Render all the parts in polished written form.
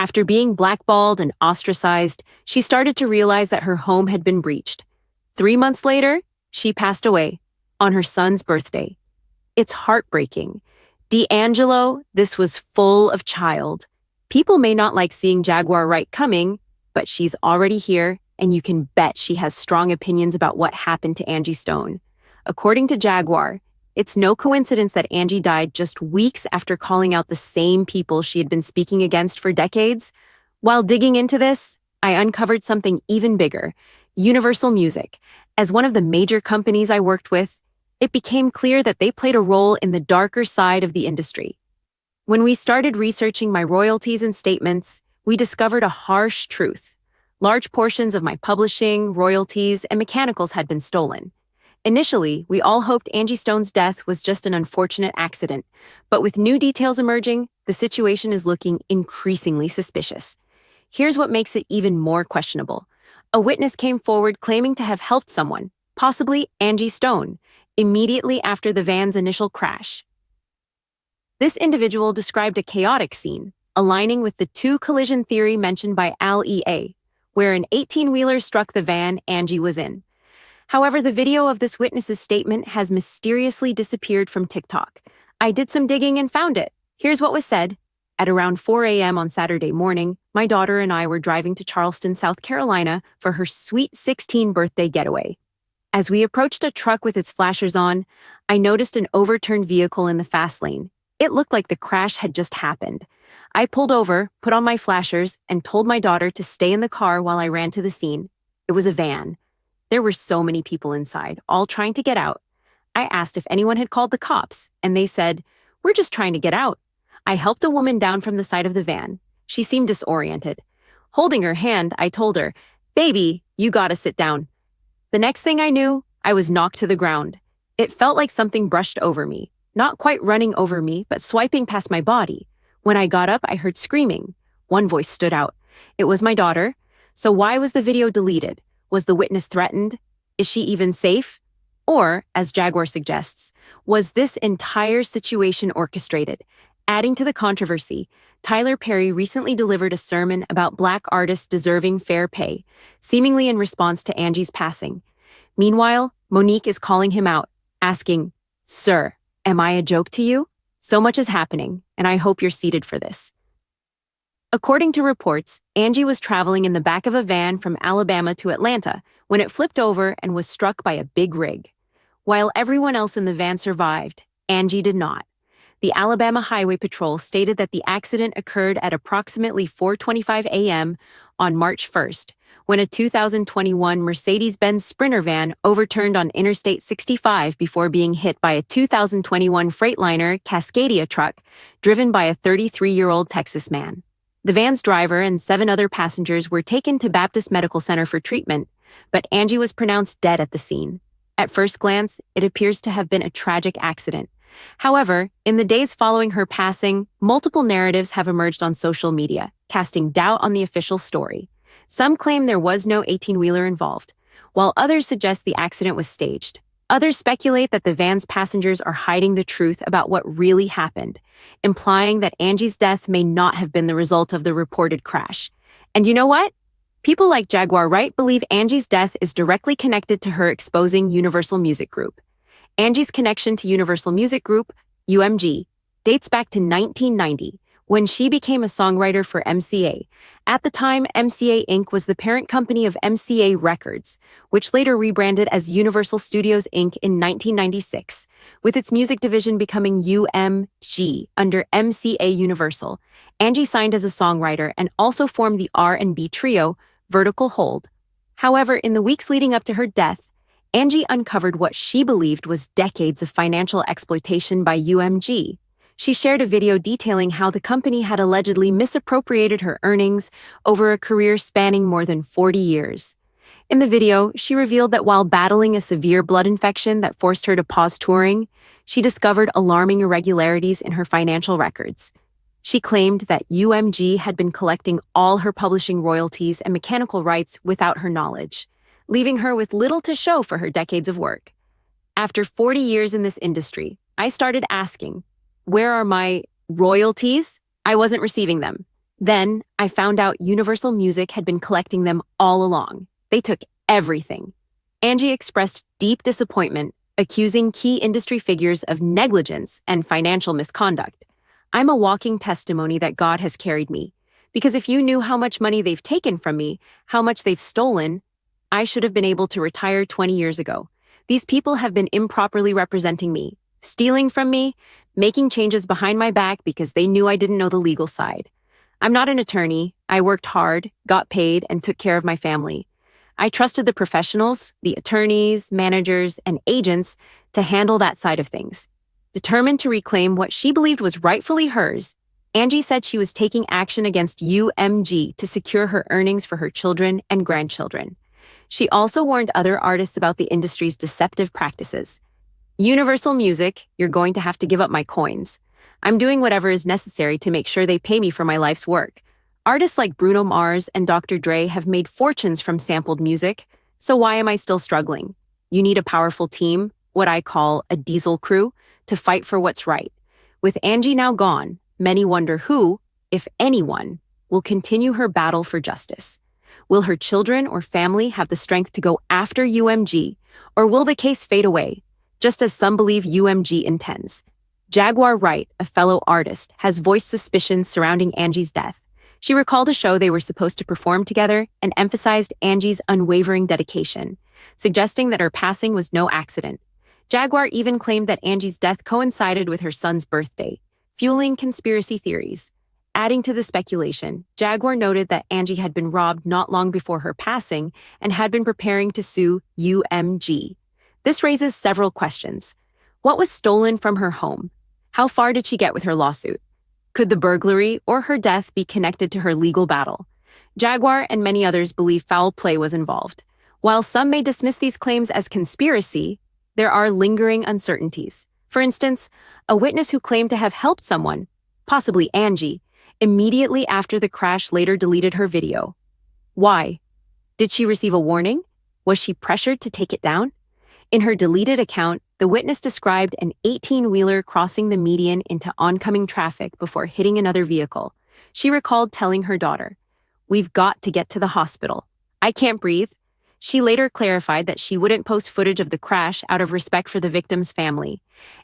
After being blackballed and ostracized, she started to realize that her home had been breached. 3 months later, she passed away on her son's birthday. It's heartbreaking. D'Angelo, this was full of child. People may not like seeing Jaguar Wright coming, but she's already here, and you can bet she has strong opinions about what happened to Angie Stone. According to Jaguar, it's no coincidence that Angie died just weeks after calling out the same people she had been speaking against for decades. While digging into this, I uncovered something even bigger: Universal Music. As one of the major companies I worked with, it became clear that they played a role in the darker side of the industry. When we started researching my royalties and statements, we discovered a harsh truth. Large portions of my publishing, royalties, and mechanicals had been stolen. Initially, we all hoped Angie Stone's death was just an unfortunate accident, but with new details emerging, the situation is looking increasingly suspicious. Here's what makes it even more questionable. A witness came forward claiming to have helped someone, possibly Angie Stone, immediately after the van's initial crash. This individual described a chaotic scene, aligning with the two-collision theory mentioned by Al E.A., where an 18-wheeler struck the van Angie was in. However, the video of this witness's statement has mysteriously disappeared from TikTok. I did some digging and found it. Here's what was said. At around 4 a.m. on Saturday morning, my daughter and I were driving to Charleston, South Carolina for her sweet 16th birthday getaway. As we approached a truck with its flashers on, I noticed an overturned vehicle in the fast lane. It looked like the crash had just happened. I pulled over, put on my flashers, and told my daughter to stay in the car while I ran to the scene. It was a van. There were so many people inside, all trying to get out. I asked if anyone had called the cops, and they said, "We're just trying to get out." I helped a woman down from the side of the van. She seemed disoriented. Holding her hand, I told her, "Baby, you gotta sit down." The next thing I knew, I was knocked to the ground. It felt like something brushed over me, not quite running over me, but swiping past my body. When I got up, I heard screaming. One voice stood out. It was my daughter. So why was the video deleted? Was the witness threatened? Is she even safe? Or, as Jaguar suggests, was this entire situation orchestrated? Adding to the controversy, Tyler Perry recently delivered a sermon about Black artists deserving fair pay, seemingly in response to Angie's passing. Meanwhile, Monique is calling him out, asking, "Sir, am I a joke to you?" So much is happening, and I hope you're seated for this. According to reports, Angie was traveling in the back of a van from Alabama to Atlanta when it flipped over and was struck by a big rig. While everyone else in the van survived, Angie did not. The Alabama Highway Patrol stated that the accident occurred at approximately 4:25 a.m. on March 1st, when a 2021 Mercedes-Benz Sprinter van overturned on Interstate 65 before being hit by a 2021 Freightliner Cascadia truck driven by a 33-year-old Texas man. The van's driver and 7 other passengers were taken to Baptist Medical Center for treatment, but Angie was pronounced dead at the scene. At first glance, it appears to have been a tragic accident. However, in the days following her passing, multiple narratives have emerged on social media, casting doubt on the official story. Some claim there was no 18-wheeler involved, while others suggest the accident was staged. Others speculate that the van's passengers are hiding the truth about what really happened, implying that Angie's death may not have been the result of the reported crash. And you know what? People like Jaguar Wright believe Angie's death is directly connected to her exposing Universal Music Group. Angie's connection to Universal Music Group, UMG, dates back to 1990, when she became a songwriter for MCA. At the time, MCA Inc. was the parent company of MCA Records, which later rebranded as Universal Studios Inc. in 1996, with its music division becoming UMG under MCA Universal. Angie signed as a songwriter and also formed the R&B trio Vertical Hold. However, in the weeks leading up to her death, Angie uncovered what she believed was decades of financial exploitation by UMG. She shared a video detailing how the company had allegedly misappropriated her earnings over a career spanning more than 40 years. In the video, she revealed that while battling a severe blood infection that forced her to pause touring, she discovered alarming irregularities in her financial records. She claimed that UMG had been collecting all her publishing royalties and mechanical rights without her knowledge, leaving her with little to show for her decades of work. After 40 years in this industry, I started asking, where are my royalties? I wasn't receiving them. Then I found out Universal Music had been collecting them all along. They took everything. Angie expressed deep disappointment, accusing key industry figures of negligence and financial misconduct. I'm a walking testimony that God has carried me. Because if you knew how much money they've taken from me, how much they've stolen, I should have been able to retire 20 years ago. These people have been improperly representing me, stealing from me, making changes behind my back because they knew I didn't know the legal side. I'm not an attorney. I worked hard, got paid, and took care of my family. I trusted the professionals, the attorneys, managers, and agents to handle that side of things. Determined to reclaim what she believed was rightfully hers, Angie said she was taking action against UMG to secure her earnings for her children and grandchildren. She also warned other artists about the industry's deceptive practices. Universal Music, you're going to have to give up my coins. I'm doing whatever is necessary to make sure they pay me for my life's work. Artists like Bruno Mars and Dr. Dre have made fortunes from sampled music, so why am I still struggling? You need a powerful team, what I call a diesel crew, to fight for what's right. With Angie now gone, many wonder who, if anyone, will continue her battle for justice. Will her children or family have the strength to go after UMG, or will the case fade away, just as some believe UMG intends? Jaguar Wright, a fellow artist, has voiced suspicions surrounding Angie's death. She recalled a show they were supposed to perform together and emphasized Angie's unwavering dedication, suggesting that her passing was no accident. Jaguar even claimed that Angie's death coincided with her son's birthday, fueling conspiracy theories. Adding to the speculation, Jaguar noted that Angie had been robbed not long before her passing and had been preparing to sue UMG. This raises several questions. What was stolen from her home? How far did she get with her lawsuit? Could the burglary or her death be connected to her legal battle? Jaguar and many others believe foul play was involved. While some may dismiss these claims as conspiracy, there are lingering uncertainties. For instance, a witness who claimed to have helped someone, possibly Angie, immediately after the crash later deleted her video. Why? Did she receive a warning? Was she pressured to take it down? In her deleted account, the witness described an 18-wheeler crossing the median into oncoming traffic before hitting another vehicle. She recalled telling her daughter, "We've got to get to the hospital. I can't breathe." She later clarified that she wouldn't post footage of the crash out of respect for the victim's family.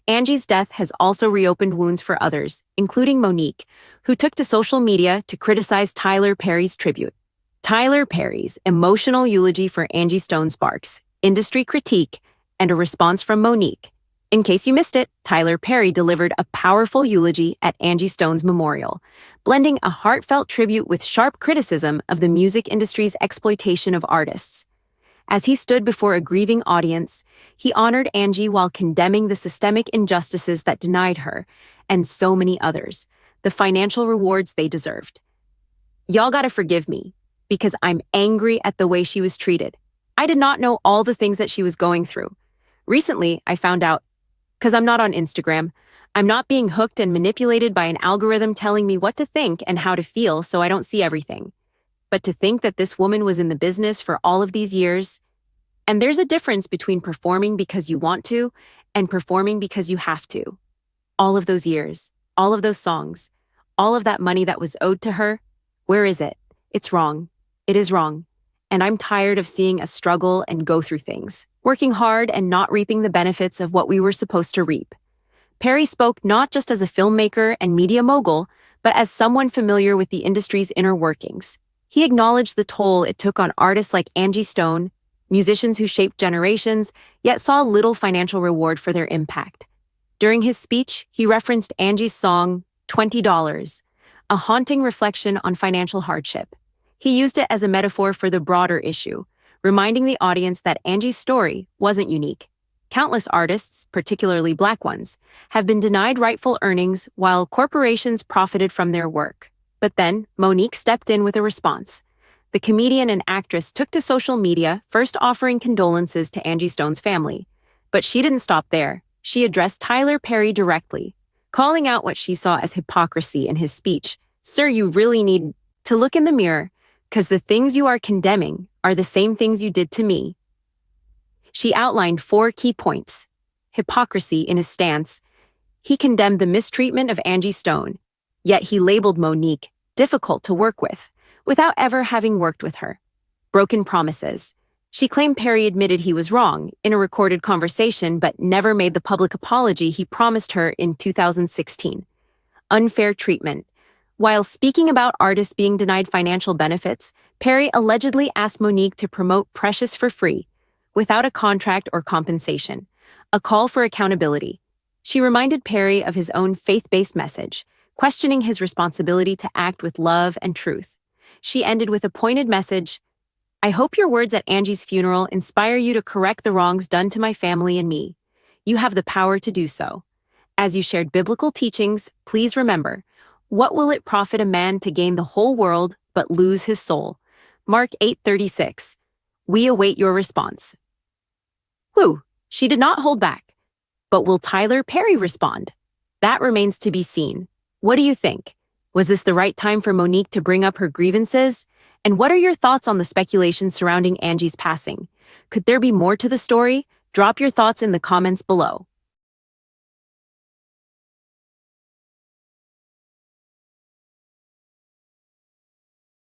Angie's death has also reopened wounds for others, including Monique, who took to social media to criticize Tyler Perry's tribute. Tyler Perry's emotional eulogy for Angie Stone sparks industry critique and a response from Monique. In case you missed it, Tyler Perry delivered a powerful eulogy at Angie Stone's memorial, blending a heartfelt tribute with sharp criticism of the music industry's exploitation of artists. As he stood before a grieving audience, he honored Angie while condemning the systemic injustices that denied her, and so many others, the financial rewards they deserved. Y'all gotta forgive me, because I'm angry at the way she was treated. I did not know all the things that she was going through. Recently, I found out, because I'm not on Instagram, I'm not being hooked and manipulated by an algorithm telling me what to think and how to feel so I don't see everything. But to think that this woman was in the business for all of these years, and there's a difference between performing because you want to and performing because you have to. All of those years, all of those songs, all of that money that was owed to her, where is it? It's wrong. It is wrong. And I'm tired of seeing us struggle and go through things, working hard and not reaping the benefits of what we were supposed to reap. Perry spoke not just as a filmmaker and media mogul, but as someone familiar with the industry's inner workings. He acknowledged the toll it took on artists like Angie Stone, musicians who shaped generations, yet saw little financial reward for their impact. During his speech, he referenced Angie's song, $20, a haunting reflection on financial hardship. He used it as a metaphor for the broader issue, reminding the audience that Angie's story wasn't unique. Countless artists, particularly Black ones, have been denied rightful earnings while corporations profited from their work. But then, Monique stepped in with a response. The comedian and actress took to social media, first offering condolences to Angie Stone's family. But she didn't stop there. She addressed Tyler Perry directly, calling out what she saw as hypocrisy in his speech. "Sir, you really need to look in the mirror, because the things you are condemning are the same things you did to me." She outlined 4 key points. Hypocrisy in his stance. He condemned the mistreatment of Angie Stone, yet he labeled Monique difficult to work with, without ever having worked with her. Broken promises. She claimed Perry admitted he was wrong in a recorded conversation but never made the public apology he promised her in 2016. Unfair treatment. While speaking about artists being denied financial benefits, Perry allegedly asked Monique to promote Precious for free, without a contract or compensation. A call for accountability. She reminded Perry of his own faith-based message, questioning his responsibility to act with love and truth. She ended with a pointed message: "I hope your words at Angie's funeral inspire you to correct the wrongs done to my family and me. You have the power to do so. As you shared biblical teachings, please remember, what will it profit a man to gain the whole world but lose his soul?" Mark 8:36. We await your response. Whew, she did not hold back. But will Tyler Perry respond? That remains to be seen. What do you think? Was this the right time for Monique to bring up her grievances? And what are your thoughts on the speculation surrounding Angie's passing? Could there be more to the story? Drop your thoughts in the comments below.